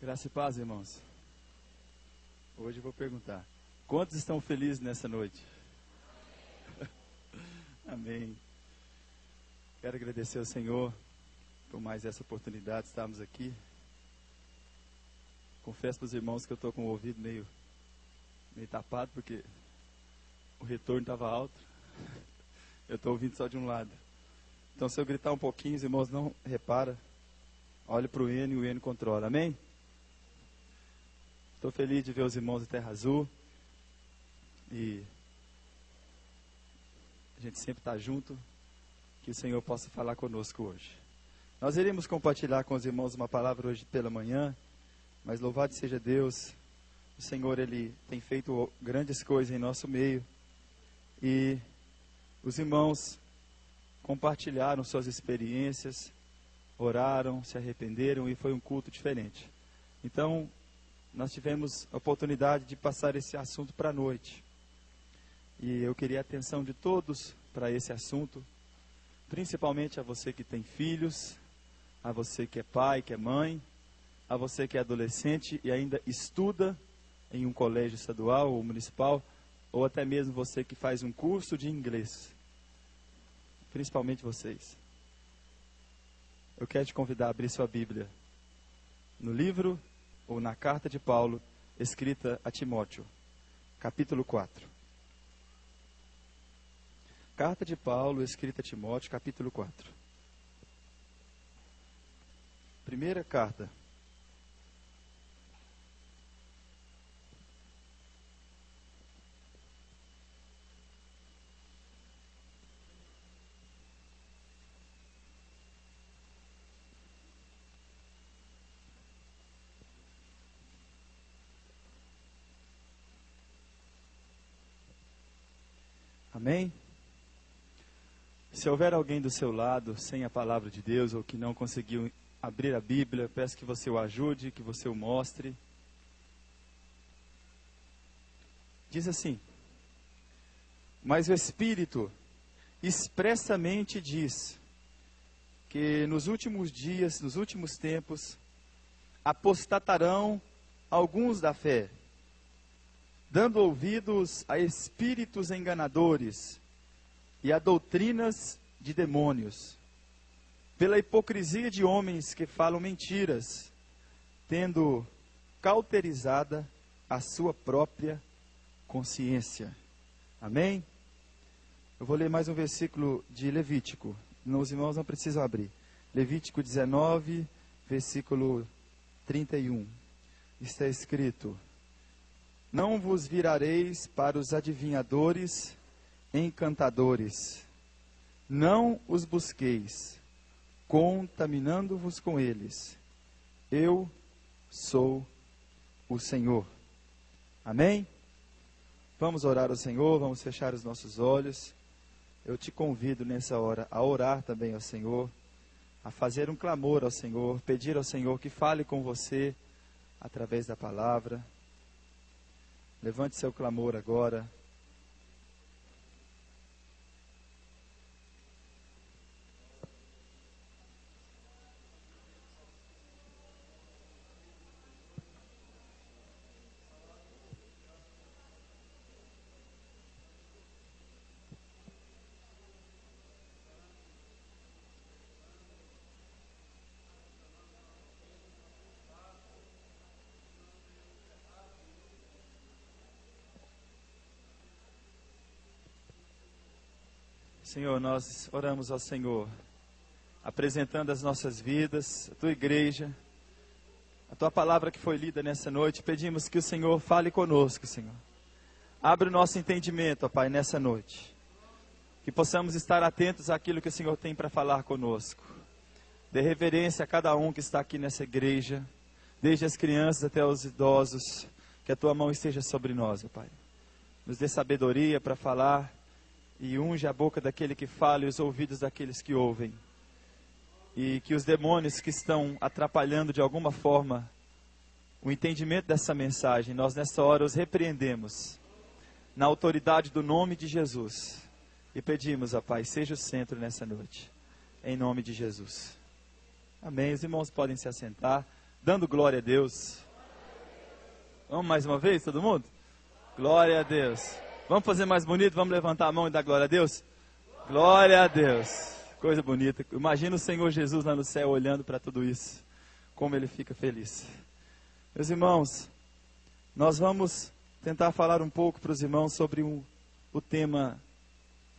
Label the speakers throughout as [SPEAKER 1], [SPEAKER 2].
[SPEAKER 1] Graça e paz, irmãos. Hoje eu vou perguntar: quantos estão felizes nessa noite? Amém. Quero agradecer ao Senhor por mais essa oportunidade de estarmos aqui. Confesso para os irmãos que eu estou com o ouvido meio tapado, porque o retorno estava alto. Eu estou ouvindo só de um lado. Então, se eu gritar um pouquinho, os irmãos não reparam. Olhe para o Enio e o Enio controla. Amém? Estou feliz de ver os irmãos da Terra Azul. E a gente sempre está junto. Que o Senhor possa falar conosco hoje. Nós iremos compartilhar com os irmãos uma palavra hoje pela manhã. Mas louvado seja Deus. O Senhor, Ele tem feito grandes coisas em nosso meio. E os irmãos compartilharam suas experiências, oraram, se arrependeram e foi um culto diferente. Então, nós tivemos a oportunidade de passar esse assunto para a noite. E eu queria a atenção de todos para esse assunto, principalmente a você que tem filhos, a você que é pai, que é mãe, a você que é adolescente e ainda estuda em um colégio estadual ou municipal, ou até mesmo você que faz um curso de inglês. Principalmente vocês. Eu quero te convidar a abrir sua Bíblia no livro ou na carta de Paulo, escrita a Timóteo, capítulo 4. Carta de Paulo, escrita a Timóteo, capítulo 4. Primeira carta. Amém? Se houver alguém do seu lado sem a palavra de Deus ou que não conseguiu abrir a Bíblia, peço que você o ajude, que você o mostre. Diz assim: mas o Espírito expressamente diz que nos últimos dias, nos últimos tempos, apostatarão alguns da fé, dando ouvidos a espíritos enganadores e a doutrinas de demônios, pela hipocrisia de homens que falam mentiras, tendo cauterizada a sua própria consciência. Amém? Eu vou ler mais um versículo de Levítico. Os irmãos não precisam abrir. Levítico 19, versículo 31. Está escrito: não vos virareis para os adivinhadores, encantadores. Não os busqueis, contaminando-vos com eles. Eu sou o Senhor. Amém? Vamos orar ao Senhor, vamos fechar os nossos olhos. Eu te convido nessa hora a orar também ao Senhor, a fazer um clamor ao Senhor, pedir ao Senhor que fale com você através da palavra. Levante seu clamor agora. Senhor, nós oramos ao Senhor, apresentando as nossas vidas, a Tua igreja, a Tua palavra que foi lida nessa noite. Pedimos que o Senhor fale conosco, Senhor. Abre o nosso entendimento, ó Pai, nessa noite. Que possamos estar atentos àquilo que o Senhor tem para falar conosco. Dê reverência a cada um que está aqui nessa igreja, desde as crianças até os idosos. Que a Tua mão esteja sobre nós, ó Pai. Nos dê sabedoria para falar e unge a boca daquele que fala e os ouvidos daqueles que ouvem. E que os demônios que estão atrapalhando de alguma forma o entendimento dessa mensagem, nós nessa hora os repreendemos, na autoridade do nome de Jesus. E pedimos, ó Pai, seja o centro nessa noite, em nome de Jesus. Amém. Os irmãos podem se assentar. dando glória a Deus. Vamos mais uma vez, todo mundo? Glória a Deus. Vamos fazer mais bonito? Vamos levantar a mão e dar glória a Deus? Glória a Deus. Coisa bonita. Imagina o Senhor Jesus lá no céu olhando para tudo isso. Como Ele fica feliz. Meus irmãos, nós vamos tentar falar um pouco para os irmãos sobre o tema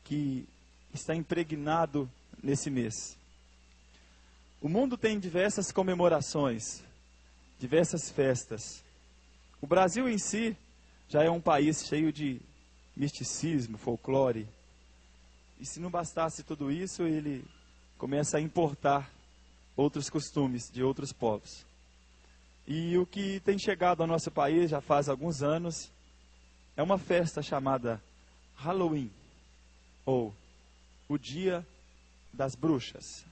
[SPEAKER 1] que está impregnado nesse mês. O mundo tem diversas comemorações, diversas festas. O Brasil em si já é um país cheio de misticismo, folclore. E se não bastasse tudo isso, ele começa a importar outros costumes de outros povos. E o que tem chegado ao nosso país já faz alguns anos é uma festa chamada Halloween, ou o Dia das Bruxas.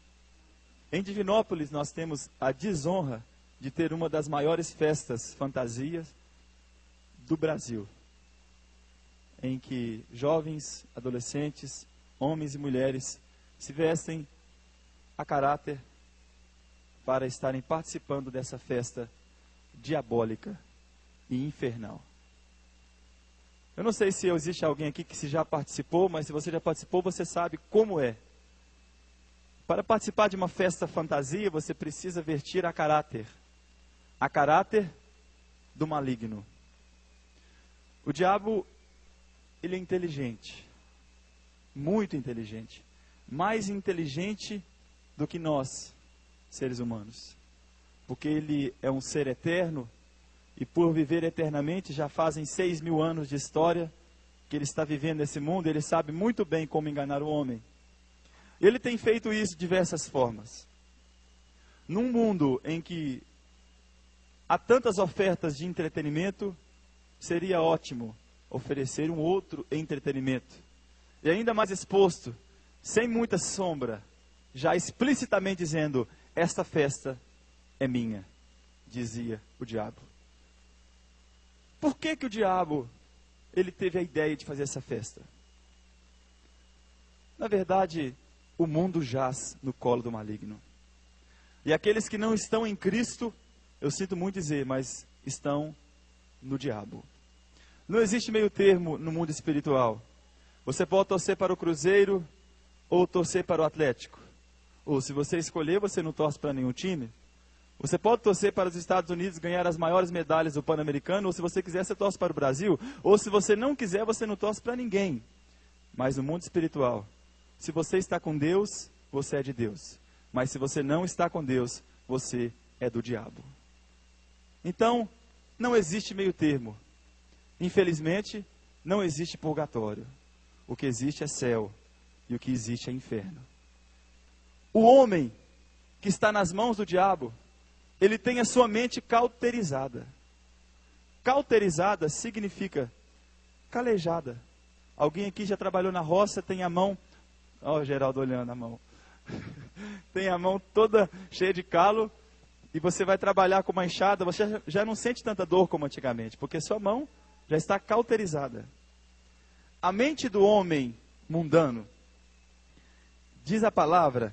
[SPEAKER 1] Em Divinópolis nós temos a desonra de ter uma das maiores festas fantasias do Brasil, em que jovens, adolescentes, homens e mulheres se vestem a caráter para estarem participando dessa festa diabólica e infernal. Eu não sei se existe alguém aqui que já participou, mas se você já participou, você sabe como é. Para participar de uma festa fantasia, você precisa vestir a caráter do maligno. O diabo, ele é inteligente, muito inteligente, mais inteligente do que nós, seres humanos, porque ele é um ser eterno e por viver eternamente, já fazem 6.000 anos de história que ele está vivendo nesse mundo, ele sabe muito bem como enganar o homem. Ele tem feito isso de diversas formas. Num mundo em que há tantas ofertas de entretenimento, seria ótimo oferecer um outro entretenimento. E ainda mais exposto, sem muita sombra, já explicitamente dizendo, esta festa é minha, dizia o diabo. Por que o diabo, ele teve a ideia de fazer essa festa? Na verdade, o mundo jaz no colo do maligno. E aqueles que não estão em Cristo, eu sinto muito dizer, mas estão no diabo. Não existe meio termo no mundo espiritual. Você pode torcer para o Cruzeiro ou torcer para o Atlético. Ou se você escolher, você não torce para nenhum time. Você pode torcer para os Estados Unidos ganhar as maiores medalhas do Pan-Americano, ou se você quiser, você torce para o Brasil. Ou se você não quiser, você não torce para ninguém. Mas no mundo espiritual, se você está com Deus, você é de Deus. Mas se você não está com Deus, você é do diabo. Então, não existe meio termo. Infelizmente, não existe purgatório. O que existe é céu e o que existe é inferno. O homem que está nas mãos do diabo, ele tem a sua mente cauterizada. Cauterizada significa calejada. Alguém aqui já trabalhou na roça, tem a mão... Ó, o Geraldo olhando a mão. Tem a mão toda cheia de calo e você vai trabalhar com uma enxada, você já não sente tanta dor como antigamente, porque sua mão já está cauterizada. A mente do homem mundano, diz a palavra,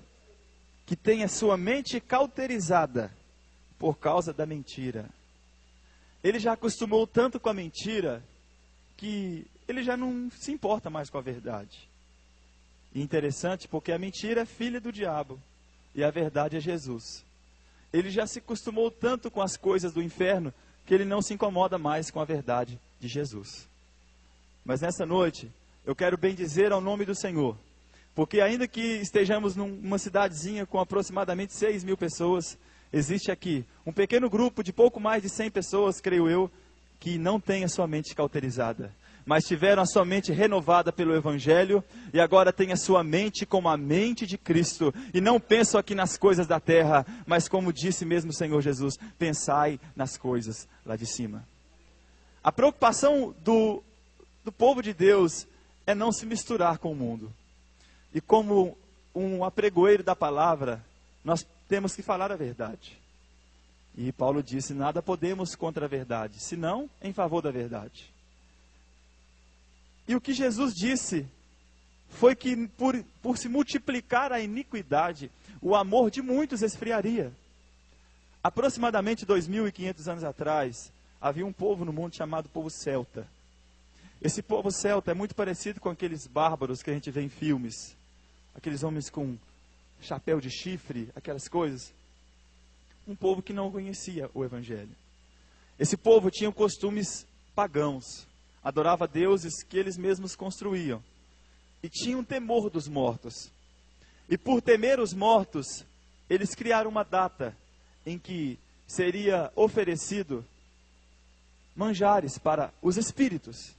[SPEAKER 1] que tem a sua mente cauterizada por causa da mentira. Ele já acostumou tanto com a mentira que ele já não se importa mais com a verdade. E interessante porque a mentira é filha do diabo e a verdade é Jesus. Ele já se acostumou tanto com as coisas do inferno que ele não se incomoda mais com a verdade de Jesus. Mas nessa noite, eu quero bendizer ao nome do Senhor, porque ainda que estejamos numa cidadezinha com aproximadamente 6.000 pessoas, existe aqui um pequeno grupo de pouco mais de 100 pessoas, creio eu, que não tem a sua mente cauterizada, mas tiveram a sua mente renovada pelo Evangelho, e agora tem a sua mente como a mente de Cristo, e não pensam aqui nas coisas da terra, mas como disse mesmo o Senhor Jesus, pensai nas coisas lá de cima. A preocupação do povo de Deus é não se misturar com o mundo, e como um apregoeiro da palavra, nós temos que falar a verdade. E Paulo disse, nada podemos contra a verdade, senão em favor da verdade. E o que Jesus disse foi que por se multiplicar a iniquidade, o amor de muitos esfriaria. Aproximadamente 2.500 anos atrás, havia um povo no mundo chamado povo celta. Esse povo celta é muito parecido com aqueles bárbaros que a gente vê em filmes. Aqueles homens com chapéu de chifre, aquelas coisas. Um povo que não conhecia o Evangelho. Esse povo tinha costumes pagãos. Adorava deuses que eles mesmos construíam. E tinha um temor dos mortos. E por temer os mortos, eles criaram uma data em que seria oferecido manjares para os espíritos,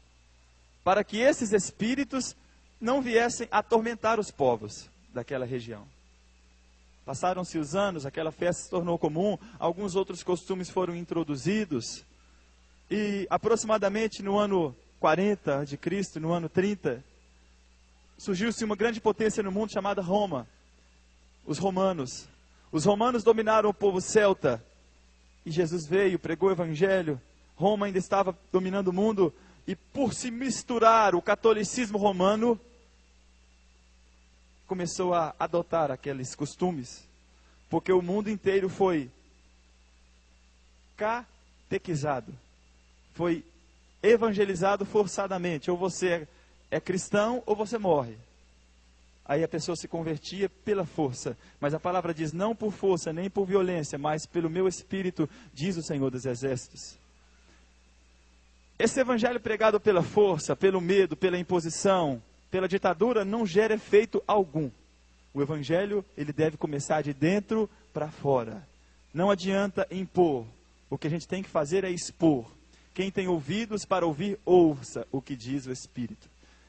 [SPEAKER 1] para que esses espíritos não viessem atormentar os povos daquela região. Passaram-se os anos, aquela festa se tornou comum, alguns outros costumes foram introduzidos, e aproximadamente no ano 40 de Cristo, no ano 30, surgiu-se uma grande potência no mundo chamada Roma, os romanos. Os romanos dominaram o povo celta, e Jesus veio, pregou o Evangelho. Roma ainda estava dominando o mundo, e por se misturar o catolicismo romano, começou a adotar aqueles costumes, porque o mundo inteiro foi catequizado, foi evangelizado forçadamente. Ou você é cristão ou você morre. Aí a pessoa se convertia pela força, mas a palavra diz, não por força, nem por violência, mas pelo meu Espírito, diz o Senhor dos Exércitos. Esse evangelho pregado pela força, pelo medo, pela imposição, pela ditadura, não gera efeito algum. O evangelho, ele deve começar de dentro para fora. Não adianta impor. O que a gente tem que fazer é expor. Quem tem ouvidos para ouvir, ouça o que diz o Espírito.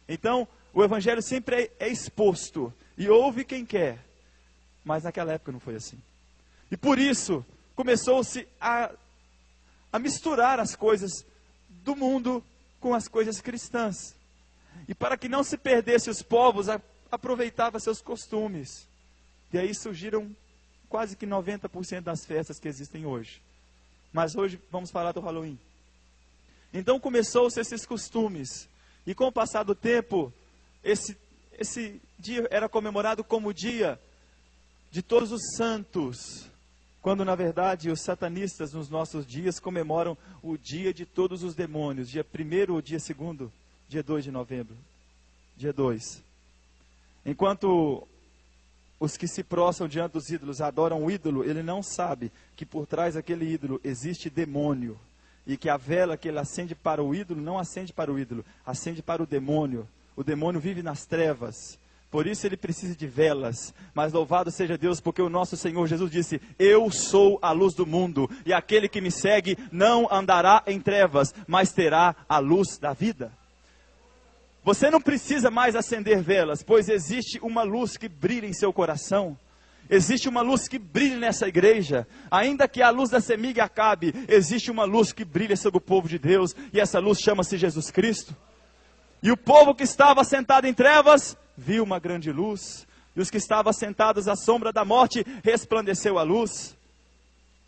[SPEAKER 1] Então, o evangelho sempre é exposto. E ouve quem quer. Mas naquela época não foi assim. E por isso, começou-se a misturar as coisas do mundo com as coisas cristãs. E para que não se perdesse os povos, aproveitava seus costumes. E aí surgiram quase que 90% das festas que existem hoje. Mas hoje vamos falar do Halloween. Então começou-se esses costumes. E com o passar do tempo, esse dia era comemorado como o dia de todos os santos. Quando na verdade os satanistas nos nossos dias comemoram o dia de todos os demônios. Dia 1º ou dia 2º? Dia 2 de novembro. Dia 2. Enquanto os que se prostram diante dos ídolos adoram o ídolo, ele não sabe que por trás daquele ídolo existe demônio. E que a vela que ele acende para o ídolo, não acende para o ídolo, acende para o demônio. O demônio vive nas trevas. Por isso ele precisa de velas. Mas louvado seja Deus, porque o nosso Senhor Jesus disse, eu sou a luz do mundo. E aquele que me segue não andará em trevas, mas terá a luz da vida. Você não precisa mais acender velas, pois existe uma luz que brilha em seu coração. Existe uma luz que brilha nessa igreja. Ainda que a luz da CEMIG acabe, existe uma luz que brilha sobre o povo de Deus. E essa luz chama-se Jesus Cristo. E o povo que estava sentado em trevas, viu uma grande luz. E os que estavam sentados à sombra da morte, resplandeceu a luz.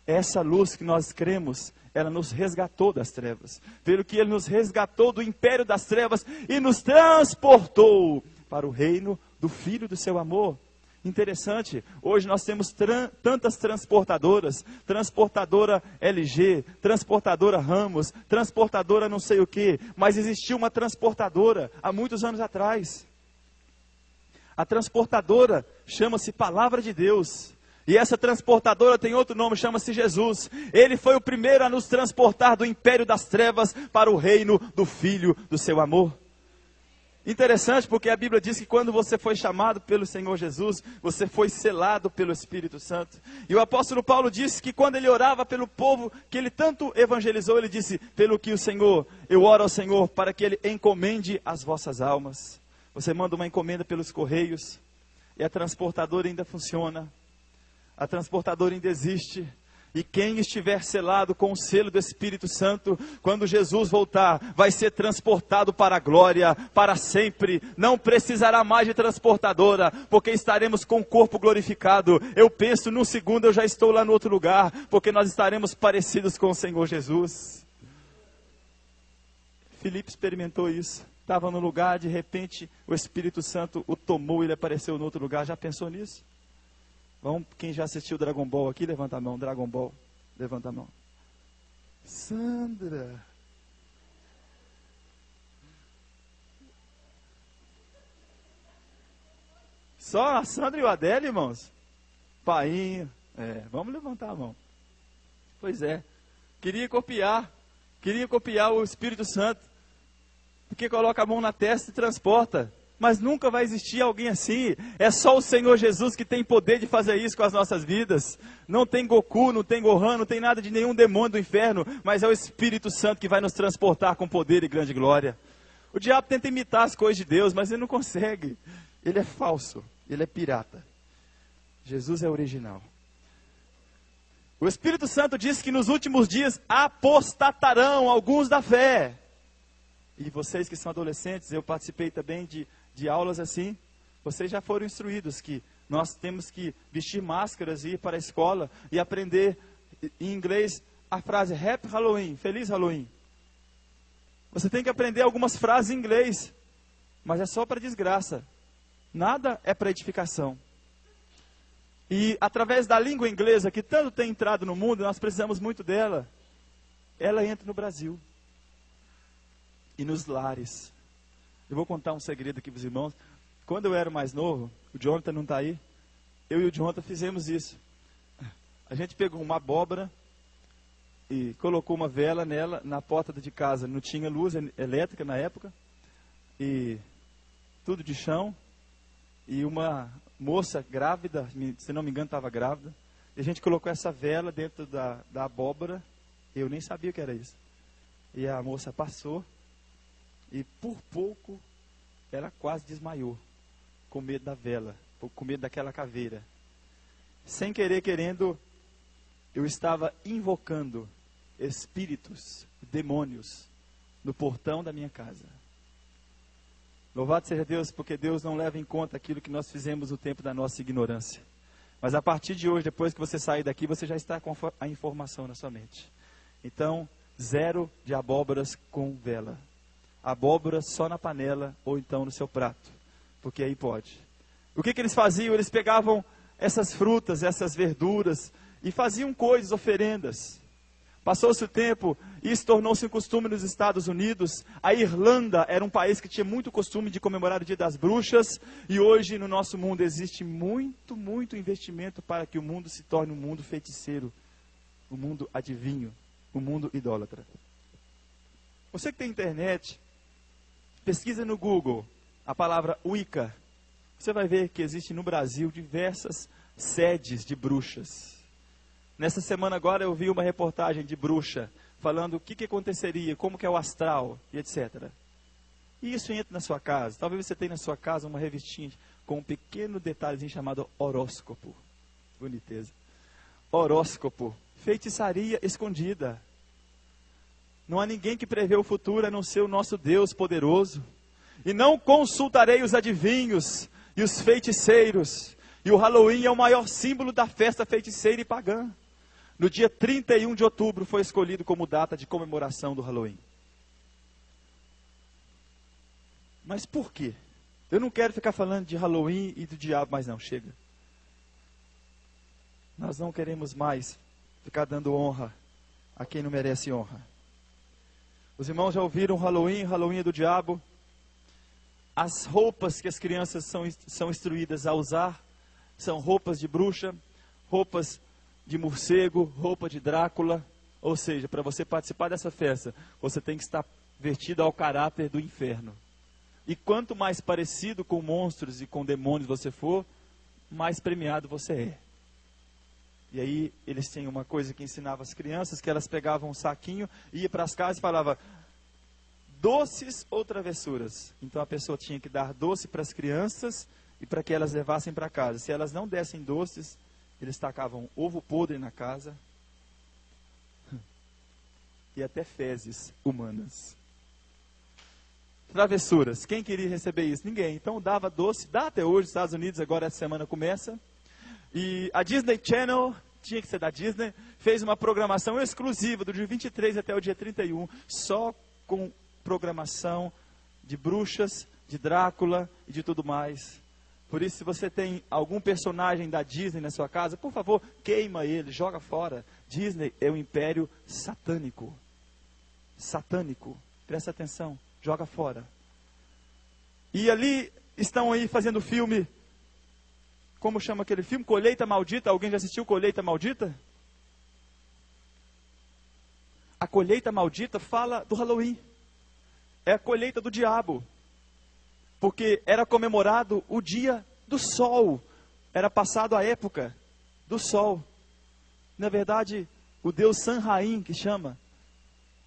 [SPEAKER 1] Essa luz que nós cremos, ela nos resgatou das trevas. Pelo que Ele nos resgatou do império das trevas e nos transportou para o reino do Filho do seu amor. Interessante, hoje nós temos tantas transportadoras, transportadora LG, transportadora Ramos, transportadora não sei o que, mas existiu uma transportadora há muitos anos atrás. A transportadora chama-se Palavra de Deus. E essa transportadora tem outro nome, chama-se Jesus. Ele foi o primeiro a nos transportar do império das trevas para o reino do Filho do seu amor. Interessante, porque a Bíblia diz que quando você foi chamado pelo Senhor Jesus, você foi selado pelo Espírito Santo. E o apóstolo Paulo disse que quando ele orava pelo povo que ele tanto evangelizou, ele disse, pelo que o Senhor, eu oro ao Senhor para que Ele encomende as vossas almas. Você manda uma encomenda pelos correios, e a transportadora ainda funciona. A transportadora ainda existe. E quem estiver selado com o selo do Espírito Santo, quando Jesus voltar, vai ser transportado para a glória, para sempre. Não precisará mais de transportadora, porque estaremos com o corpo glorificado. Eu penso, num segundo eu já estou lá no outro lugar, porque nós estaremos parecidos com o Senhor Jesus. Filipe experimentou isso. Estava no lugar, de repente o Espírito Santo o tomou e ele apareceu no outro lugar. Já pensou nisso? Vamos, quem já assistiu Dragon Ball aqui, levanta a mão, Dragon Ball. Levanta a mão. Sandra. Só a Sandra e o Adélio, irmãos? Painho. Vamos levantar a mão. Pois é. Queria copiar o Espírito Santo. Porque coloca a mão na testa e transporta. Mas nunca vai existir alguém assim. É só o Senhor Jesus que tem poder de fazer isso com as nossas vidas. Não tem Goku, não tem Gohan, não tem nada de nenhum demônio do inferno. Mas é o Espírito Santo que vai nos transportar com poder e grande glória. O diabo tenta imitar as coisas de Deus, mas ele não consegue. Ele é falso, ele é pirata. Jesus é original. O Espírito Santo diz que nos últimos dias apostatarão alguns da fé. E vocês que são adolescentes, eu participei também de aulas assim. Vocês já foram instruídos que nós temos que vestir máscaras e ir para a escola e aprender em inglês a frase Happy Halloween, Feliz Halloween. Você tem que aprender algumas frases em inglês, mas é só para desgraça. Nada é para edificação. E através da língua inglesa, que tanto tem entrado no mundo, nós precisamos muito dela. Ela entra no Brasil. E nos lares. Eu vou contar um segredo aqui para os irmãos. Quando eu era mais novo, o Jonathan não está aí, eu e o Jonathan fizemos isso. A gente pegou uma abóbora e colocou uma vela nela, na porta de casa. Não tinha luz elétrica na época. E tudo de chão. E uma moça grávida, se não me engano estava grávida. E a gente colocou essa vela dentro da abóbora. Eu nem sabia o que era isso. E a moça passou. E por pouco ela quase desmaiou. Com medo da vela. Com medo daquela caveira. Sem querer, querendo, eu estava invocando espíritos, demônios, no portão da minha casa. Louvado seja Deus, porque Deus não leva em conta aquilo que nós fizemos no tempo da nossa ignorância. Mas a partir de hoje, depois que você sair daqui, você já está com a informação na sua mente. Então, 0 de abóboras com vela. Abóbora só na panela ou então no seu prato, porque aí pode. O que eles faziam? Eles pegavam essas frutas, essas verduras e faziam coisas, oferendas. Passou-se o tempo e isso tornou-se um costume nos Estados Unidos. A Irlanda era um país que tinha muito costume de comemorar o Dia das Bruxas. E hoje no nosso mundo existe muito, muito investimento para que o mundo se torne um mundo feiticeiro. Um mundo adivinho, um mundo idólatra. Você que tem internet, pesquisa no Google a palavra Wicca. Você vai ver que existe no Brasil diversas sedes de bruxas. Nessa semana agora eu vi uma reportagem de bruxa, falando o que aconteceria, como que é o astral, e etc. E isso entra na sua casa. Talvez você tenha na sua casa uma revistinha com um pequeno detalhezinho chamado horóscopo. Boniteza. Horóscopo. Feitiçaria escondida. Não há ninguém que prevê o futuro a não ser o nosso Deus poderoso. E não consultarei os adivinhos e os feiticeiros. E o Halloween é o maior símbolo da festa feiticeira e pagã. No dia 31 de outubro foi escolhido como data de comemoração do Halloween. Mas por quê? Eu não quero ficar falando de Halloween e do diabo, mas não, chega. Nós não queremos mais ficar dando honra a quem não merece honra. Os irmãos já ouviram Halloween, Halloween é do diabo. As roupas que as crianças são instruídas a usar são roupas de bruxa, roupas de morcego, roupa de Drácula. Ou seja, para você participar dessa festa, você tem que estar vestido ao caráter do inferno. E quanto mais parecido com monstros e com demônios você for, mais premiado você é. E aí eles tinham uma coisa que ensinava as crianças, que elas pegavam um saquinho, iam para as casas e falavam doces ou travessuras. Então a pessoa tinha que dar doce para as crianças e para que elas levassem para casa. Se elas não dessem doces, eles tacavam ovo podre na casa e até fezes humanas. Travessuras. Quem queria receber isso? Ninguém. Então dava doce, dá até hoje, nos Estados Unidos, agora essa semana começa. E a Disney Channel, tinha que ser da Disney, fez uma programação exclusiva do dia 23 até o dia 31, só com programação de bruxas, de Drácula e de tudo mais. Por isso, se você tem algum personagem da Disney na sua casa, por favor, queima ele, joga fora. Disney é um império satânico. Satânico. Presta atenção, joga fora. E ali estão aí fazendo filme. Como chama aquele filme? Colheita Maldita. Alguém já assistiu Colheita Maldita? A colheita maldita fala do Halloween. É a colheita do diabo. Porque era comemorado o dia do sol. Era passado a época do sol. Na verdade, o Deus Samhain, que chama,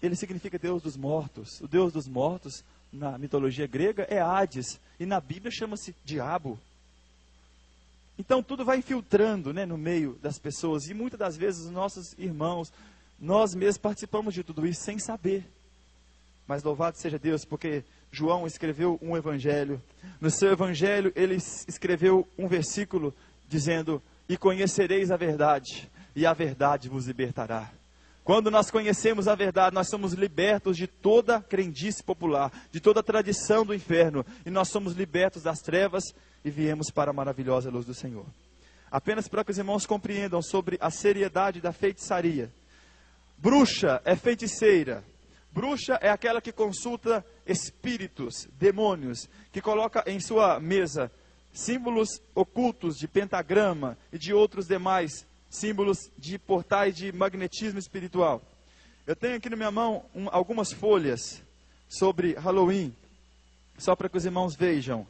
[SPEAKER 1] ele significa Deus dos mortos. O Deus dos mortos, na mitologia grega, é Hades. E na Bíblia chama-se diabo. Então tudo vai infiltrando, né, no meio das pessoas. E muitas das vezes os nossos irmãos, nós mesmos participamos de tudo isso sem saber. Mas louvado seja Deus, porque João escreveu um evangelho. No seu evangelho ele escreveu um versículo dizendo: e conhecereis a verdade, e a verdade vos libertará. Quando nós conhecemos a verdade, nós somos libertos de toda crendice popular, de toda tradição do inferno, e nós somos libertos das trevas e viemos para a maravilhosa luz do Senhor. Apenas para que os irmãos compreendam sobre a seriedade da feitiçaria. Bruxa é feiticeira. Bruxa é aquela que consulta espíritos, demônios, que coloca em sua mesa símbolos ocultos de pentagrama e de outros demais símbolos de portais de magnetismo espiritual. Eu tenho aqui na minha mão algumas folhas sobre Halloween, só para que os irmãos vejam.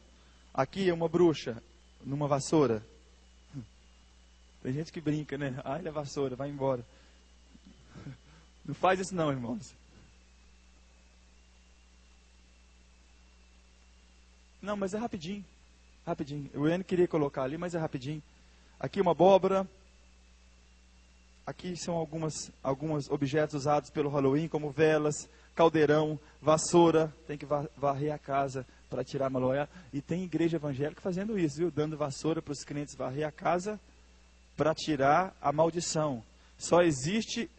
[SPEAKER 1] Aqui é uma bruxa numa vassoura. Tem gente que brinca, né? Ai, a vassoura, vai embora. Não faz isso não, irmãos. Não, mas é rapidinho. Rapidinho. O Ian queria colocar ali, mas é rapidinho. Aqui uma abóbora. Aqui são alguns objetos usados pelo Halloween, como velas, caldeirão, vassoura. Tem que varrer a casa para tirar a maloia. E tem igreja evangélica fazendo isso, viu? Dando vassoura para os crentes varrer a casa para tirar a maldição. Só existe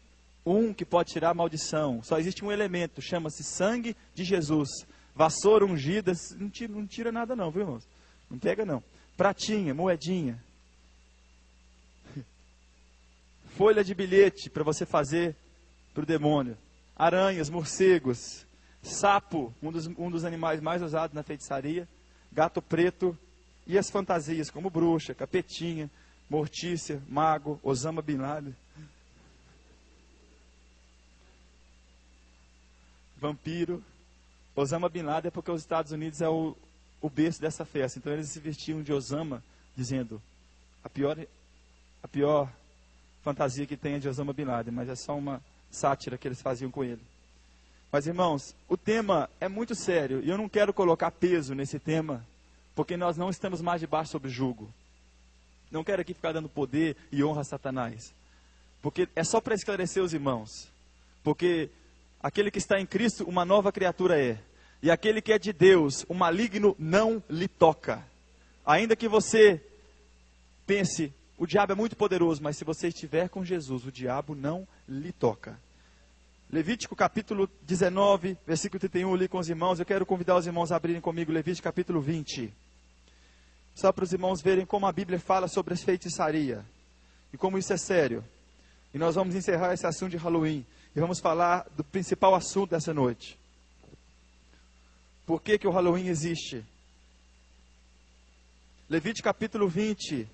[SPEAKER 1] um que pode tirar a maldição. Só existe um elemento, chama-se sangue de Jesus. Vassoura ungida, não tira nada não, viu, irmãos? Não pega não. Pratinha, moedinha. Folha de bilhete para você fazer para o demônio. Aranhas, morcegos, sapo, um dos animais mais usados na feitiçaria. Gato preto e as fantasias como bruxa, capetinha, mortícia, mago, Osama Bin Laden. Vampiro. Osama Bin Laden é porque os Estados Unidos é o berço dessa festa. Então eles se vestiam de Osama, dizendo a pior fantasia que tem é de Osama Bin Laden, mas é só uma sátira que eles faziam com ele. Mas irmãos, o tema é muito sério e eu não quero colocar peso nesse tema, porque nós não estamos mais debaixo sobre jugo. Não quero aqui ficar dando poder e honra a Satanás, porque é só para esclarecer os irmãos, porque aquele que está em Cristo, uma nova criatura é. E aquele que é de Deus, o maligno não lhe toca. Ainda que você pense, o diabo é muito poderoso, mas se você estiver com Jesus, o diabo não lhe toca. Levítico capítulo 19, versículo 31, eu li com os irmãos. Eu quero convidar os irmãos a abrirem comigo Levítico capítulo 20. Só para os irmãos verem como a Bíblia fala sobre a feitiçaria. E como isso é sério. E nós vamos encerrar esse assunto de Halloween. E vamos falar do principal assunto dessa noite. Por que o Halloween existe? Levítico capítulo 20,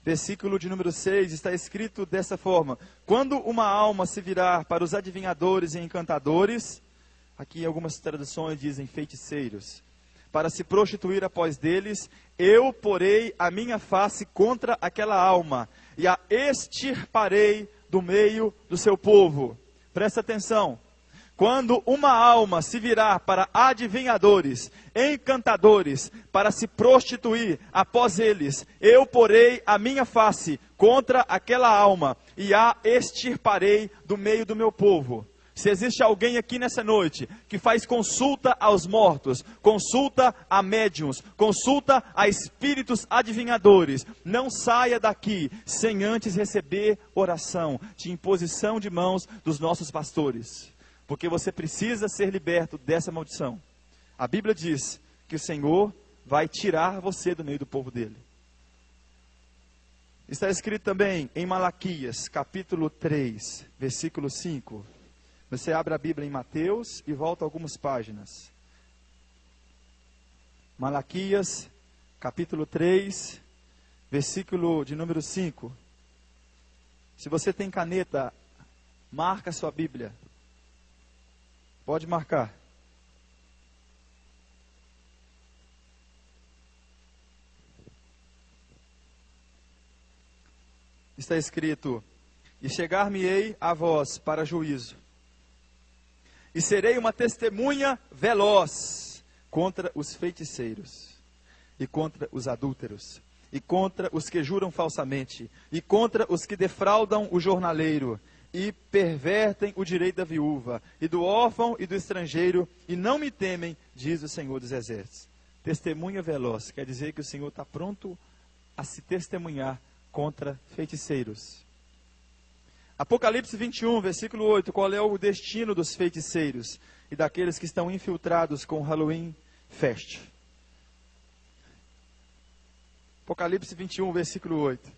[SPEAKER 1] versículo de número 6, está escrito dessa forma: quando uma alma se virar para os adivinhadores e encantadores, aqui algumas traduções dizem feiticeiros, para se prostituir após deles, eu porei a minha face contra aquela alma, e a extirparei do meio do seu povo. Presta atenção. Quando uma alma se virar para adivinhadores, encantadores, para se prostituir após eles, eu porei a minha face contra aquela alma e a extirparei do meio do meu povo. Se existe alguém aqui nessa noite que faz consulta aos mortos, consulta a médiuns, consulta a espíritos adivinhadores, não saia daqui sem antes receber oração de imposição de mãos dos nossos pastores. Porque você precisa ser liberto dessa maldição. A Bíblia diz que o Senhor vai tirar você do meio do povo dele. Está escrito também em Malaquias, capítulo 3, versículo 5. Você abre a Bíblia em Mateus e volta algumas páginas. Malaquias, capítulo 3, versículo de número 5. Se você tem caneta, marca a sua Bíblia. Pode marcar. Está escrito: e chegar-me-ei a vós para juízo, e serei uma testemunha veloz contra os feiticeiros, e contra os adúlteros, e contra os que juram falsamente, e contra os que defraudam o jornaleiro, e pervertem o direito da viúva, e do órfão e do estrangeiro, e não me temem, diz o Senhor dos Exércitos. Testemunha veloz, quer dizer que o Senhor está pronto a se testemunhar contra feiticeiros. Apocalipse 21, versículo 8, qual é o destino dos feiticeiros e daqueles que estão infiltrados com o Halloween Fest? Apocalipse 21, versículo 8.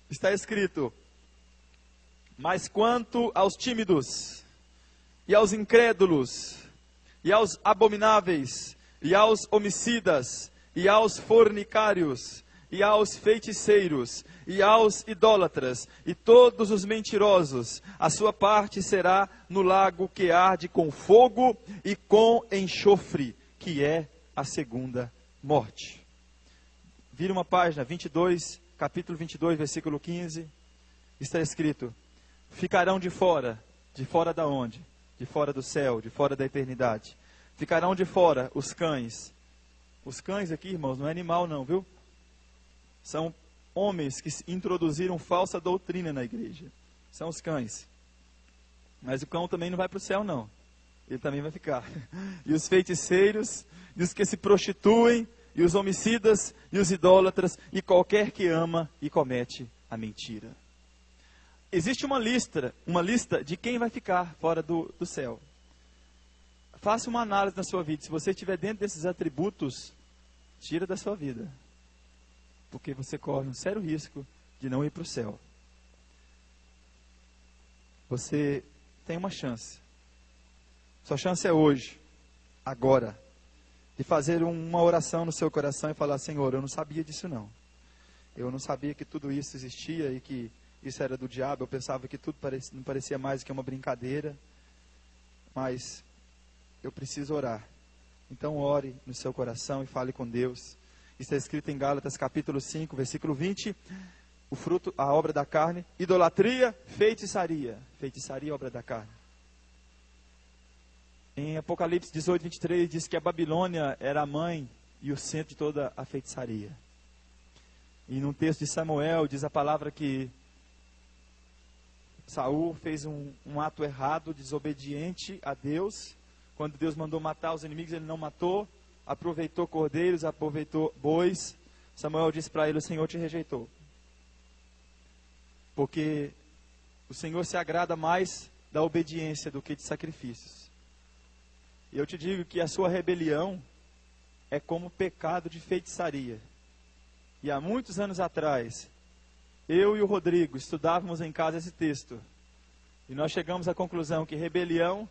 [SPEAKER 1] Está escrito: mas quanto aos tímidos, e aos incrédulos, e aos abomináveis, e aos homicidas, e aos fornicários, e aos feiticeiros, e aos idólatras, e todos os mentirosos, a sua parte será no lago que arde com fogo e com enxofre, que é a segunda morte. Vira uma página, 22, capítulo 22, versículo 15, está escrito: ficarão de fora da onde? De fora do céu, de fora da eternidade. Ficarão de fora os cães. Os cães aqui, irmãos, não é animal não, viu? São homens que introduziram falsa doutrina na igreja. São os cães. Mas o cão também não vai para o céu, não. Ele também vai ficar. E os feiticeiros, e os que se prostituem, e os homicidas, e os idólatras, e qualquer que ama e comete a mentira. Existe uma lista de quem vai ficar fora do céu. Faça uma análise na sua vida. Se você estiver dentro desses atributos, tira da sua vida. Porque você corre um sério risco de não ir para o céu. Você tem uma chance. Sua chance é hoje, agora, de fazer uma oração no seu coração e falar: Senhor, eu não sabia disso não. Eu não sabia que tudo isso existia e que isso era do diabo. Eu pensava que tudo não parecia mais do que uma brincadeira. Mas eu preciso orar. Então ore no seu coração e fale com Deus. Está escrito em Gálatas capítulo 5, versículo 20, o fruto, a obra da carne, idolatria, feitiçaria. Feitiçaria, obra da carne. Em Apocalipse 18, 23, diz que a Babilônia era a mãe e o centro de toda a feitiçaria. E num texto de Samuel, diz a palavra que Saul fez um ato errado, desobediente a Deus. Quando Deus mandou matar os inimigos, ele não matou. Aproveitou cordeiros, aproveitou bois. Samuel disse para ele: o Senhor te rejeitou. Porque o Senhor se agrada mais da obediência do que de sacrifícios. E eu te digo que a sua rebelião é como pecado de feitiçaria. E há muitos anos atrás, eu e o Rodrigo estudávamos em casa esse texto. E nós chegamos à conclusão que rebelião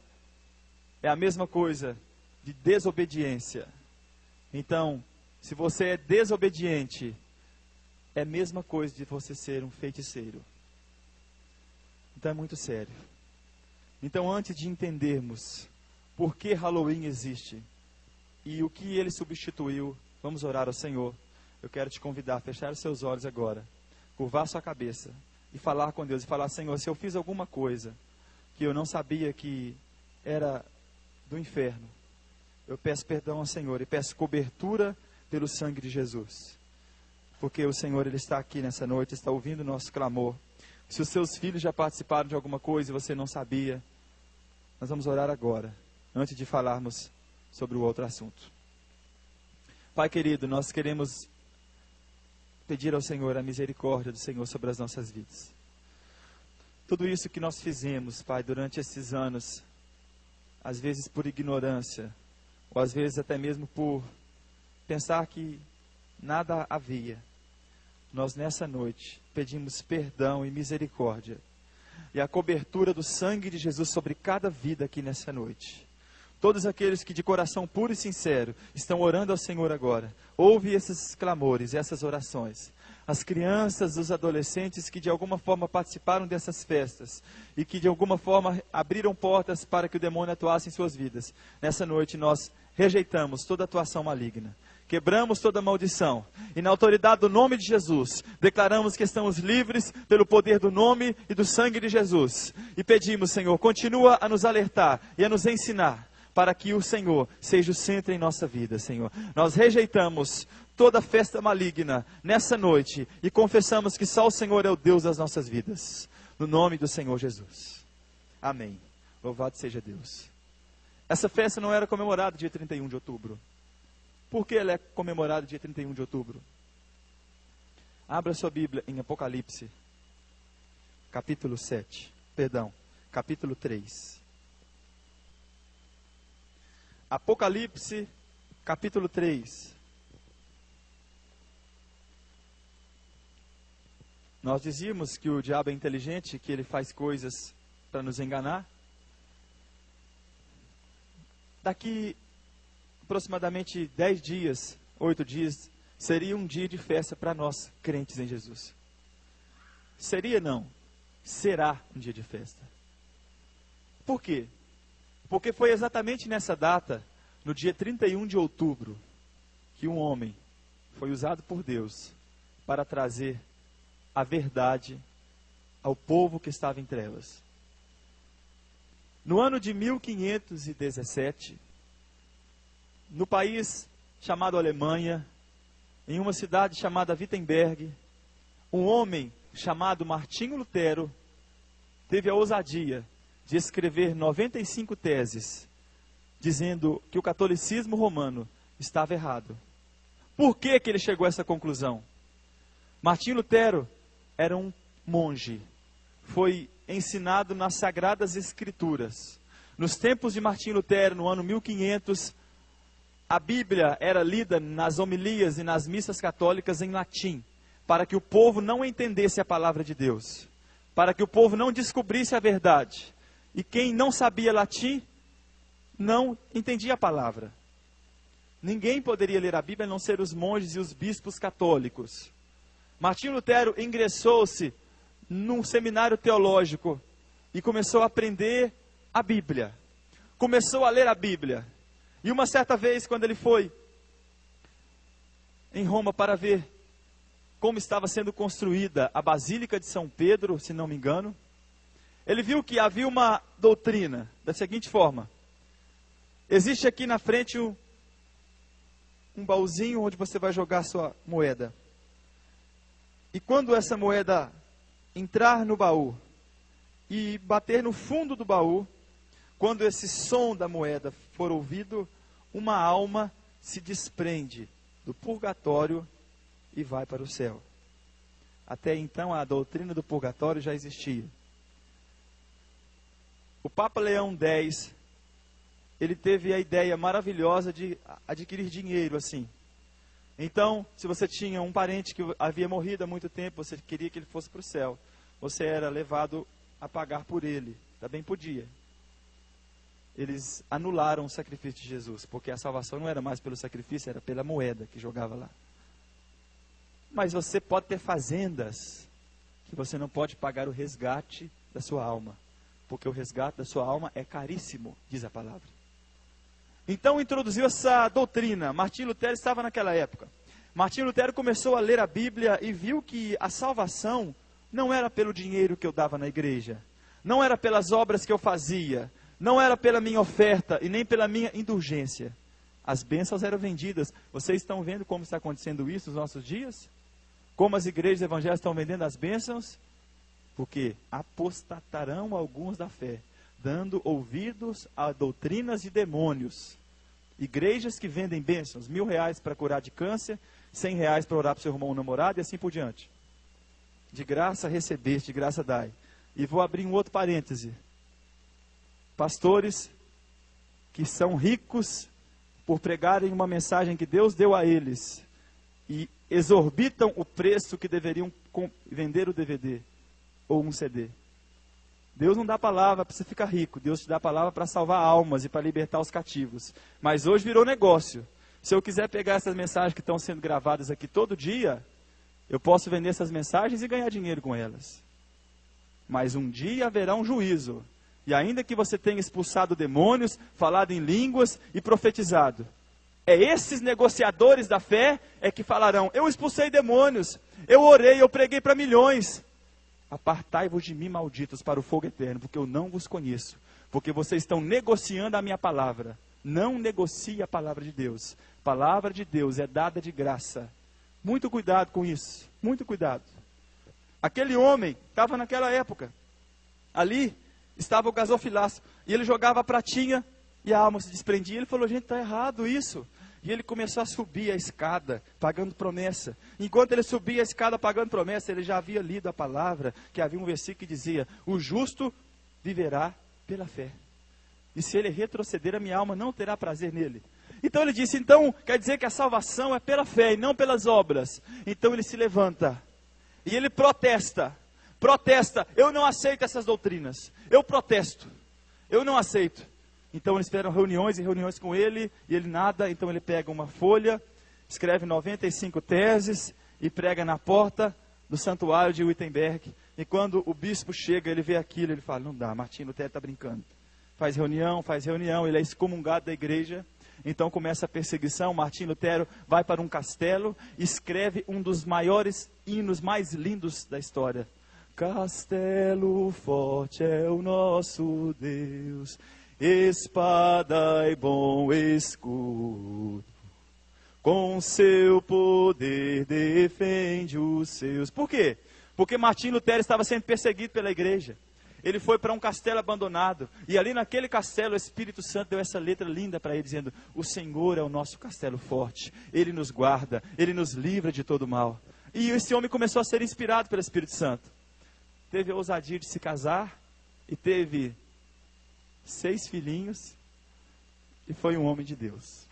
[SPEAKER 1] é a mesma coisa de desobediência. Então, se você é desobediente, é a mesma coisa de você ser um feiticeiro. Então é muito sério. Então, antes de entendermos por que Halloween existe e o que ele substituiu, vamos orar ao Senhor. Eu quero te convidar a fechar os seus olhos agora, curvar sua cabeça e falar com Deus. E falar: Senhor, se eu fiz alguma coisa que eu não sabia que era do inferno, eu peço perdão ao Senhor e peço cobertura pelo sangue de Jesus. Porque o Senhor, Ele está aqui nessa noite, está ouvindo o nosso clamor. Se os seus filhos já participaram de alguma coisa e você não sabia, nós vamos orar agora, antes de falarmos sobre o outro assunto. Pai querido, nós queremos pedir ao Senhor a misericórdia do Senhor sobre as nossas vidas. Tudo isso que nós fizemos, Pai, durante esses anos, às vezes por ignorância, ou às vezes até mesmo por pensar que nada havia. nós nessa noite pedimos perdão e misericórdia e a cobertura do sangue de Jesus sobre cada vida aqui nessa noite. Todos aqueles que de coração puro e sincero estão orando ao Senhor agora, ouve esses clamores, essas orações. As crianças, os adolescentes que de alguma forma participaram dessas festas e que de alguma forma abriram portas para que o demônio atuasse em suas vidas. Nessa noite nós rejeitamos toda atuação maligna. Quebramos toda maldição e na autoridade do nome de Jesus, declaramos que estamos livres pelo poder do nome e do sangue de Jesus. E pedimos, Senhor, continua a nos alertar e a nos ensinar para que o Senhor seja o centro em nossa vida, Senhor. Nós rejeitamos toda festa maligna nessa noite e confessamos que só o Senhor é o Deus das nossas vidas. No nome do Senhor Jesus. Amém. Louvado seja Deus. Essa festa não era comemorada dia 31 de outubro. Por que ela é comemorada dia 31 de outubro? Abra sua Bíblia em Apocalipse, capítulo 3. Apocalipse, capítulo 3. Nós dizíamos que o diabo é inteligente, que ele faz coisas para nos enganar. Daqui aproximadamente 10 dias, 8 dias, seria um dia de festa para nós, crentes em Jesus. Seria não, será um dia de festa. Por quê? Porque foi exatamente nessa data, no dia 31 de outubro, que um homem foi usado por Deus para trazer a verdade ao povo que estava em trevas. No ano de 1517, no país chamado Alemanha, em uma cidade chamada Wittenberg, um homem chamado Martinho Lutero teve a ousadia de escrever 95 teses, dizendo que o catolicismo romano estava errado. Por que ele chegou a essa conclusão? Martinho Lutero era um monge, foi ensinado nas Sagradas Escrituras. Nos tempos de Martinho Lutero, no ano 1500, a Bíblia era lida nas homilias e nas missas católicas em latim, para que o povo não entendesse a palavra de Deus, para que o povo não descobrisse a verdade. E quem não sabia latim, não entendia a palavra. Ninguém poderia ler a Bíblia a não ser os monges e os bispos católicos. Martinho Lutero ingressou-se num seminário teológico e começou a aprender a Bíblia. Começou a ler a Bíblia. E uma certa vez, quando ele foi em Roma para ver como estava sendo construída a Basílica de São Pedro, se não me engano, ele viu que havia uma doutrina da seguinte forma: existe aqui na frente um baúzinho onde você vai jogar sua moeda. E quando essa moeda entrar no baú e bater no fundo do baú, quando esse som da moeda for ouvido, uma alma se desprende do purgatório e vai para o céu. Até então a doutrina do purgatório já existia. O Papa Leão X, ele teve a ideia maravilhosa de adquirir dinheiro assim. Então, se você tinha um parente que havia morrido há muito tempo, você queria que ele fosse para o céu, você era levado a pagar por ele. Também podia. Eles anularam o sacrifício de Jesus, porque a salvação não era mais pelo sacrifício, era pela moeda que jogava lá. Mas você pode ter fazendas que você não pode pagar o resgate da sua alma, porque o resgate da sua alma é caríssimo, diz a palavra. Então introduziu essa doutrina. Martinho Lutero estava naquela época. Martinho Lutero começou a ler a Bíblia e viu que a salvação não era pelo dinheiro que eu dava na igreja, não era pelas obras que eu fazia, não era pela minha oferta e nem pela minha indulgência. As bênçãos eram vendidas. Vocês estão vendo como está acontecendo isso nos nossos dias? Como as igrejas evangélicas estão vendendo as bênçãos? Porque apostatarão alguns da fé, dando ouvidos a doutrinas de demônios. Igrejas que vendem bênçãos, R$1.000 para curar de câncer, R$100 para orar para o seu irmão ou namorado e assim por diante. De graça recebeste, de graça dai. E vou abrir um outro parêntese. Pastores que são ricos por pregarem uma mensagem que Deus deu a eles. E exorbitam o preço que deveriam vender o DVD ou um CD. Deus não dá palavra para você ficar rico. Deus te dá palavra para salvar almas e para libertar os cativos. Mas hoje virou negócio. Se eu quiser pegar essas mensagens que estão sendo gravadas aqui todo dia, eu posso vender essas mensagens e ganhar dinheiro com elas. Mas um dia haverá um juízo. E ainda que você tenha expulsado demônios, falado em línguas e profetizado, esses negociadores da fé que falarão: eu expulsei demônios, eu orei, eu preguei para milhões. Apartai-vos de mim, malditos, para o fogo eterno, porque eu não vos conheço. Porque vocês estão negociando a minha palavra. Não negocie a palavra de Deus. A palavra de Deus é dada de graça. Muito cuidado com isso, muito cuidado. Aquele homem estava naquela época. Ali estava o gasofilaço. E ele jogava a pratinha e a alma se desprendia. Ele falou: gente, está errado isso. E ele começou a subir a escada, pagando promessa. Enquanto ele subia a escada pagando promessa, ele já havia lido a palavra, que havia um versículo que dizia: o justo viverá pela fé. E se ele retroceder, a minha alma não terá prazer nele. Então ele disse: então quer dizer que a salvação é pela fé e não pelas obras. Então ele se levanta e ele protesta. Eu não aceito essas doutrinas. Eu protesto. Eu não aceito. Então eles fizeram reuniões e reuniões com ele, e ele nada. Então ele pega uma folha, escreve 95 teses e prega na porta do santuário de Wittenberg. E quando o bispo chega, ele vê aquilo, ele fala: não dá, Martinho Lutero está brincando. Faz reunião, ele é excomungado da igreja. Então começa a perseguição. Martinho Lutero vai para um castelo, escreve um dos maiores hinos mais lindos da história. Castelo forte é o nosso Deus, espada e bom escudo, com seu poder defende os seus. Por quê? Porque Martinho Lutero estava sendo perseguido pela igreja. Ele foi para um castelo abandonado, e ali naquele castelo o Espírito Santo deu essa letra linda para ele, dizendo: o Senhor é o nosso castelo forte, Ele nos guarda, Ele nos livra de todo mal. E esse homem começou a ser inspirado pelo Espírito Santo. Teve a ousadia de se casar, e teve 6 filhinhos, e foi um homem de Deus.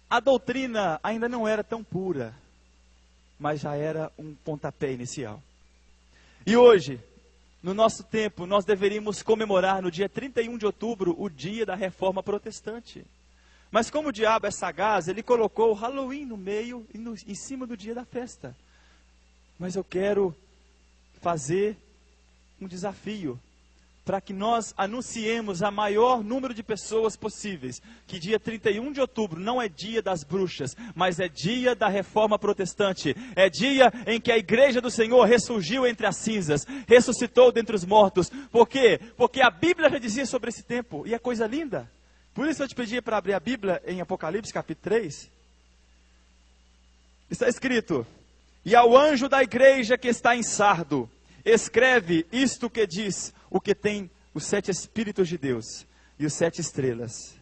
[SPEAKER 1] A doutrina ainda não era tão pura, mas já era um pontapé inicial. E hoje, no nosso tempo, nós deveríamos comemorar no dia 31 de outubro o dia da Reforma Protestante. Mas como o diabo é sagaz, ele colocou o Halloween no meio e em cima do dia da festa. Mas eu quero fazer um desafio para que nós anunciemos a maior número de pessoas possíveis que dia 31 de outubro não é dia das bruxas, mas é dia da Reforma Protestante. É dia em que a igreja do Senhor ressurgiu entre as cinzas, ressuscitou dentre os mortos. Por quê? Porque a Bíblia já dizia sobre esse tempo, e é coisa linda. Por isso eu te pedi para abrir a Bíblia em Apocalipse capítulo 3. Está escrito: e ao anjo da igreja que está em Sardo, escreve isto que diz o que tem os 7 Espíritos de Deus e os 7 estrelas.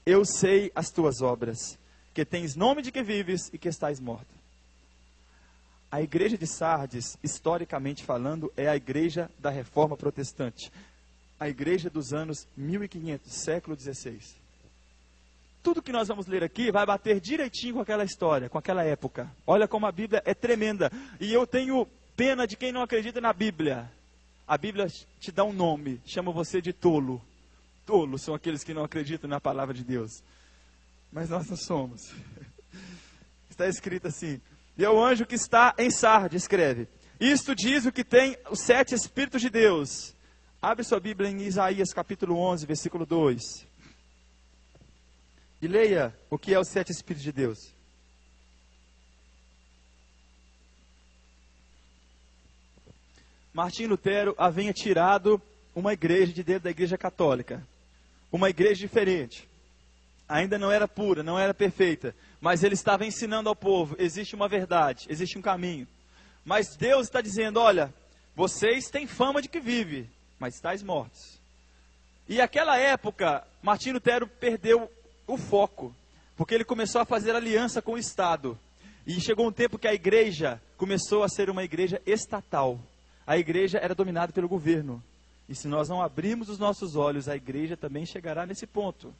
[SPEAKER 1] Eu sei as tuas obras, que tens nome de que vives e que estás morto. A igreja de Sardes, historicamente falando, é a igreja da Reforma Protestante. A igreja dos anos 1500, século XVI. Tudo que nós vamos ler aqui vai bater direitinho com aquela história, com aquela época. Olha como a Bíblia é tremenda. E eu tenho pena de quem não acredita na Bíblia. A Bíblia te dá um nome, chama você de tolo. Tolos são aqueles que não acreditam na palavra de Deus. Mas nós não somos. Está escrito assim: e é o anjo que está em Sardes, escreve: isto diz o que tem os 7 Espíritos de Deus. Abre sua Bíblia em Isaías capítulo 11, versículo 2. E leia o que é os 7 Espíritos de Deus. Martinho Lutero havia tirado uma igreja de dentro da igreja católica. Uma igreja diferente. Ainda não era pura, não era perfeita. Mas ele estava ensinando ao povo: existe uma verdade, existe um caminho. Mas Deus está dizendo: olha, vocês têm fama de que vive, mas estáis mortos. E naquela época, Martinho Lutero perdeu o foco, porque ele começou a fazer aliança com o Estado. E chegou um tempo que a igreja começou a ser uma igreja estatal. A igreja era dominada pelo governo. E se nós não abrirmos os nossos olhos, a igreja também chegará nesse ponto.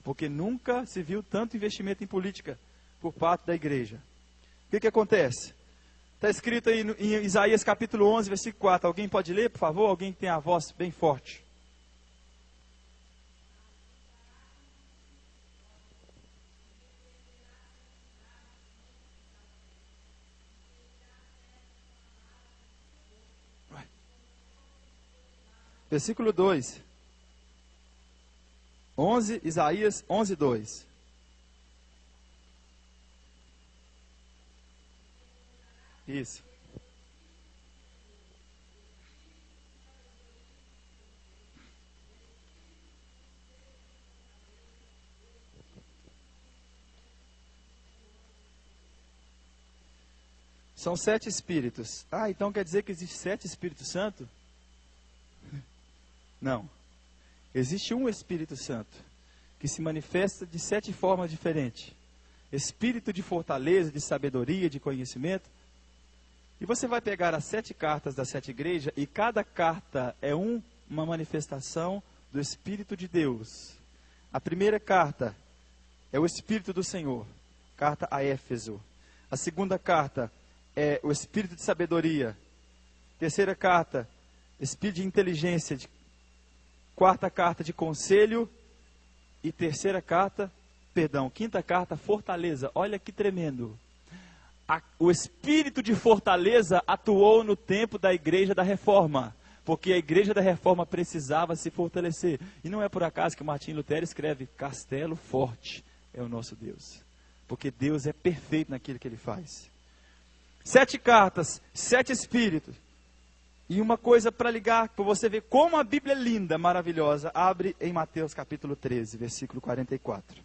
[SPEAKER 1] Porque nunca se viu tanto investimento em política por parte da igreja. O que acontece? Está escrito aí em Isaías capítulo 11, versículo 4. Alguém pode ler, por favor? Alguém que tem a voz bem forte. Versículo 2. 11, Isaías 11, 2. Isso. São 7 espíritos. Ah, então quer dizer que existe 7 Espíritos Santo? Não. Existe um Espírito Santo, que se manifesta de 7 formas diferentes. Espírito de fortaleza, de sabedoria, de conhecimento. E você vai pegar as 7 cartas das 7 igrejas, e cada carta é uma manifestação do Espírito de Deus. A primeira carta é o Espírito do Senhor, carta a Éfeso. A segunda carta é o Espírito de sabedoria. Terceira carta, Espírito de inteligência. Quarta carta, de conselho. E quinta carta, fortaleza. Olha que tremendo. O Espírito de fortaleza atuou no tempo da Igreja da Reforma, porque a Igreja da Reforma precisava se fortalecer. E não é por acaso que Martim Lutero escreve: castelo forte é o nosso Deus, porque Deus é perfeito naquilo que Ele faz. 7 cartas, 7 Espíritos. E uma coisa para ligar, para você ver como a Bíblia é linda, maravilhosa, abre em Mateus capítulo 13, versículo 44.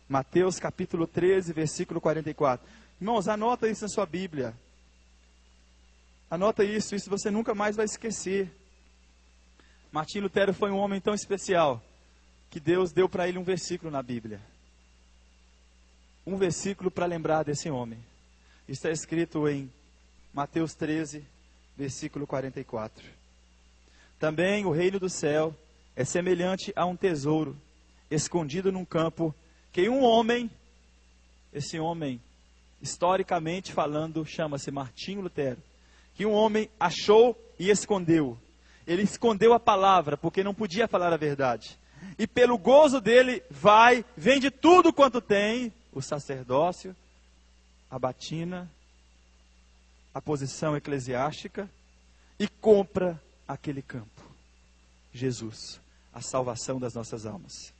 [SPEAKER 1] Mateus capítulo 13, versículo 44. Irmãos, anota isso na sua Bíblia. Anota isso você nunca mais vai esquecer. Martim Lutero foi um homem tão especial, que Deus deu para ele um versículo na Bíblia. Um versículo para lembrar desse homem. Está escrito em Mateus 13, versículo 44. Também o reino do céu é semelhante a um tesouro escondido num campo, que um homem, esse homem, historicamente falando, chama-se Martinho Lutero, que um homem achou e escondeu. Ele escondeu a palavra, porque não podia falar a verdade. E pelo gozo dele, vende tudo quanto tem, o sacerdócio, a batina, a posição eclesiástica, e compra aquele campo. Jesus, a salvação das nossas almas.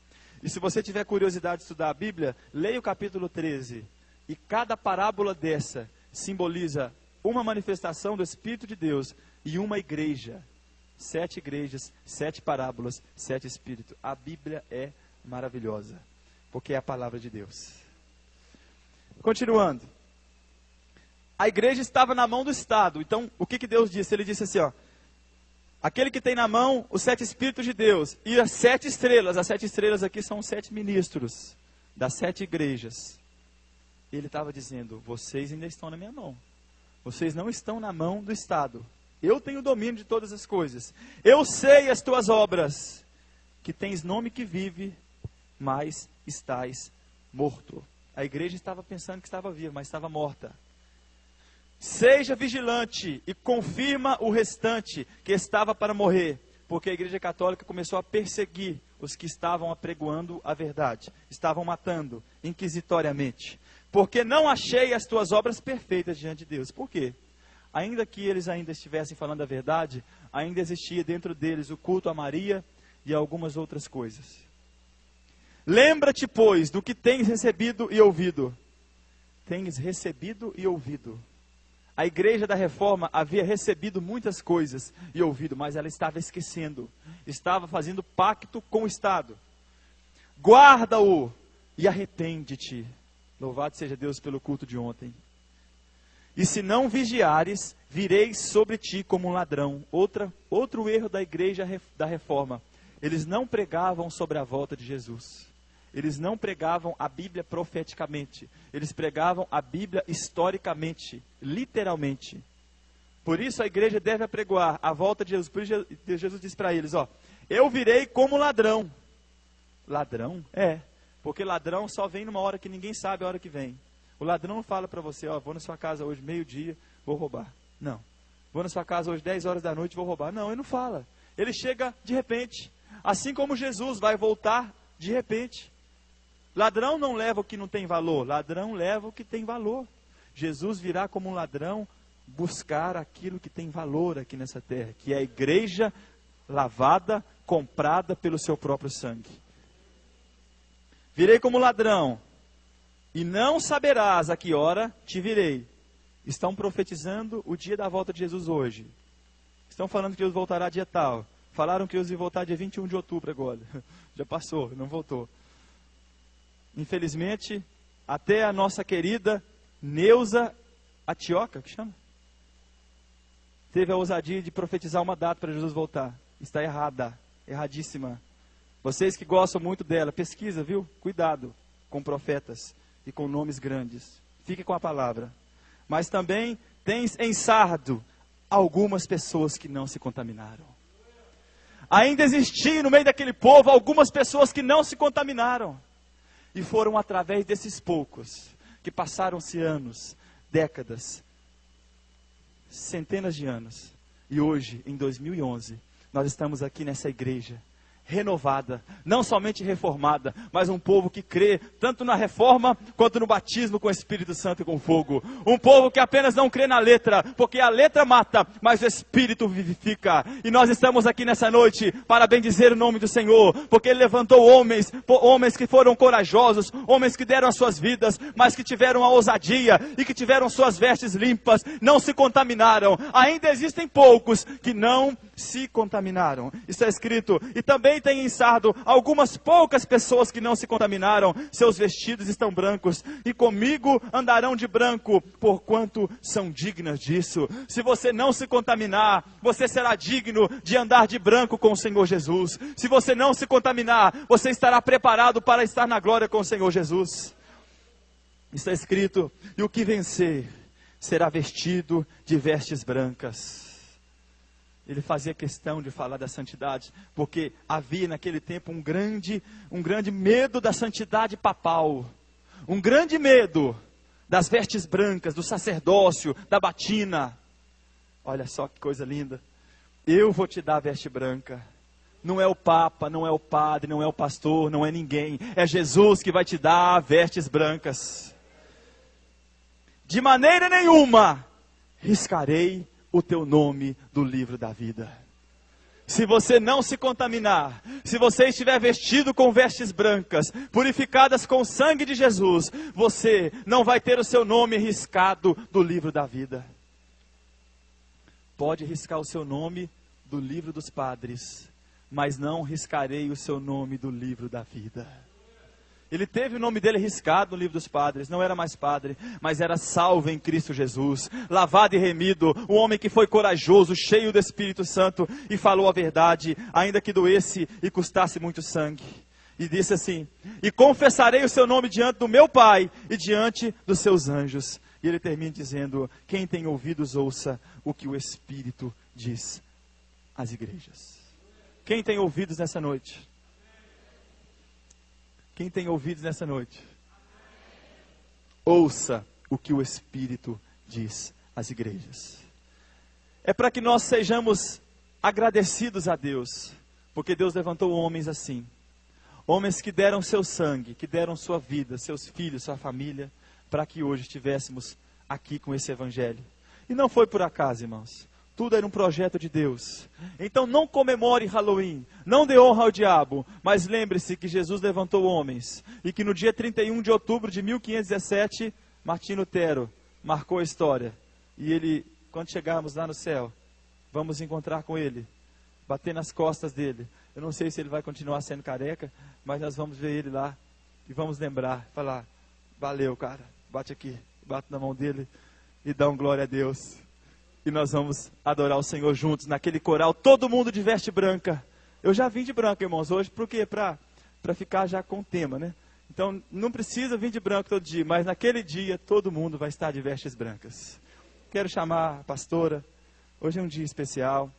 [SPEAKER 1] E se você tiver curiosidade de estudar a Bíblia, leia o capítulo 13. E cada parábola dessa simboliza uma manifestação do Espírito de Deus e uma igreja. 7 igrejas, 7 parábolas, 7 Espíritos. A Bíblia é maravilhosa, porque é a palavra de Deus. Continuando. A igreja estava na mão do Estado. Então, o que Deus disse? Ele disse assim, ó: aquele que tem na mão os 7 Espíritos de Deus e as 7 estrelas. As 7 estrelas aqui são os 7 ministros das 7 igrejas. Ele estava dizendo: vocês ainda estão na minha mão. Vocês não estão na mão do Estado. Eu tenho o domínio de todas as coisas. Eu sei as tuas obras, que tens nome que vive, mas estás morto. A igreja estava pensando que estava viva, mas estava morta. Seja vigilante e confirma o restante que estava para morrer, porque a Igreja Católica começou a perseguir os que estavam apregoando a verdade, estavam matando inquisitoriamente. Porque não achei as tuas obras perfeitas diante de Deus. Por quê? Ainda que eles ainda estivessem falando a verdade, ainda existia dentro deles o culto a Maria e algumas outras coisas. Lembra-te, pois, do que tens recebido e ouvido. Tens recebido e ouvido. A Igreja da Reforma havia recebido muitas coisas e ouvido, mas ela estava esquecendo. Estava fazendo pacto com o Estado. Guarda-o e arrepende-te. Louvado seja Deus pelo culto de ontem. E se não vigiares, virei sobre ti como um ladrão. Outro erro da Igreja da Reforma. Eles não pregavam sobre a volta de Jesus. Eles não pregavam a Bíblia profeticamente. Eles pregavam a Bíblia historicamente, literalmente. Por isso a igreja deve apregoar a volta de Jesus. Por isso Jesus disse para eles, ó: eu virei como ladrão. Ladrão? É, porque ladrão só vem numa hora que ninguém sabe a hora que vem. O ladrão não fala para você, ó, vou na sua casa hoje meio-dia, vou roubar. Não. Vou na sua casa hoje 10 horas da noite, vou roubar. Não, ele não fala. Ele chega de repente. Assim como Jesus vai voltar de repente. Ladrão não leva o que não tem valor, ladrão leva o que tem valor. Jesus virá como um ladrão buscar aquilo que tem valor aqui nessa terra, que é a igreja lavada, comprada pelo seu próprio sangue. Virei como ladrão, e não saberás a que hora te virei. Estão profetizando o dia da volta de Jesus hoje. Estão falando que Jesus voltará dia tal. Falaram que Jesus ia voltar dia 21 de outubro agora. Já passou, não voltou. Infelizmente, até a nossa querida Neuza Atioca, que chama? Teve a ousadia de profetizar uma data para Jesus voltar. Está errada, erradíssima. Vocês que gostam muito dela, pesquisa, viu? Cuidado com profetas e com nomes grandes. Fique com a palavra. Mas também tens em Sardo algumas pessoas que não se contaminaram. Ainda existiam no meio daquele povo algumas pessoas que não se contaminaram. E foram através desses poucos, que passaram-se anos, décadas, centenas de anos. E hoje, em 2011, nós estamos aqui nessa igreja, renovada, não somente reformada, mas um povo que crê tanto na reforma quanto no batismo com o Espírito Santo e com fogo. Um povo que apenas não crê na letra, porque a letra mata, mas o Espírito vivifica. E nós estamos aqui nessa noite para bendizer o nome do Senhor, porque Ele levantou homens que foram corajosos, homens que deram as suas vidas, mas que tiveram a ousadia e que tiveram suas vestes limpas, não se contaminaram. Ainda existem poucos que não se contaminaram. Isso é escrito. E também tem em Sardo algumas poucas pessoas que não se contaminaram. Seus vestidos estão brancos e comigo andarão de branco, porquanto são dignas disso. Se você não se contaminar, você será digno de andar de branco com o Senhor Jesus. Se você não se contaminar, você estará preparado para estar na glória com o Senhor Jesus. Está escrito: e o que vencer será vestido de vestes brancas. Ele fazia questão de falar da santidade, porque havia naquele tempo um grande medo da santidade papal, um grande medo das vestes brancas, do sacerdócio, da batina. Olha só que coisa linda. Eu vou te dar a veste branca. Não é o Papa, não é o padre, não é o pastor, não é ninguém. É Jesus que vai te dar vestes brancas. De maneira nenhuma riscarei o teu nome do livro da vida. Se você não se contaminar, se você estiver vestido com vestes brancas, purificadas com o sangue de Jesus, você não vai ter o seu nome riscado do livro da vida. Pode riscar o seu nome do livro dos padres, mas não riscarei o seu nome do livro da vida. Ele teve o nome dele riscado no livro dos padres, não era mais padre, mas era salvo em Cristo Jesus, lavado e remido, um homem que foi corajoso, cheio do Espírito Santo e falou a verdade, ainda que doesse e custasse muito sangue. E disse assim: e confessarei o seu nome diante do meu Pai e diante dos seus anjos. E ele termina dizendo: quem tem ouvidos ouça o que o Espírito diz às igrejas. Quem tem ouvidos nessa noite? Quem tem ouvidos nessa noite? Ouça o que o Espírito diz às igrejas. É para que nós sejamos agradecidos a Deus, porque Deus levantou homens assim. Homens que deram seu sangue, que deram sua vida, seus filhos, sua família, para que hoje estivéssemos aqui com esse Evangelho. E não foi por acaso, irmãos. Tudo era um projeto de Deus. Então não comemore Halloween, não dê honra ao diabo, mas lembre-se que Jesus levantou homens, e que no dia 31 de outubro de 1517, Martim Lutero marcou a história. E ele, quando chegarmos lá no céu, vamos encontrar com ele, bater nas costas dele. Eu não sei se ele vai continuar sendo careca, mas nós vamos ver ele lá, e vamos lembrar, falar: valeu, cara, bate aqui, bate na mão dele, e dá um glória a Deus. E nós vamos adorar o Senhor juntos, naquele coral, todo mundo de veste branca. Eu já vim de branco, irmãos, hoje, por quê? Para ficar já com o tema, né? Então, não precisa vir de branco todo dia, mas naquele dia, todo mundo vai estar de vestes brancas. Quero chamar a pastora, hoje é um dia especial.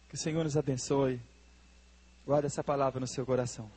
[SPEAKER 1] Que o Senhor nos abençoe. Guarda essa palavra no seu coração.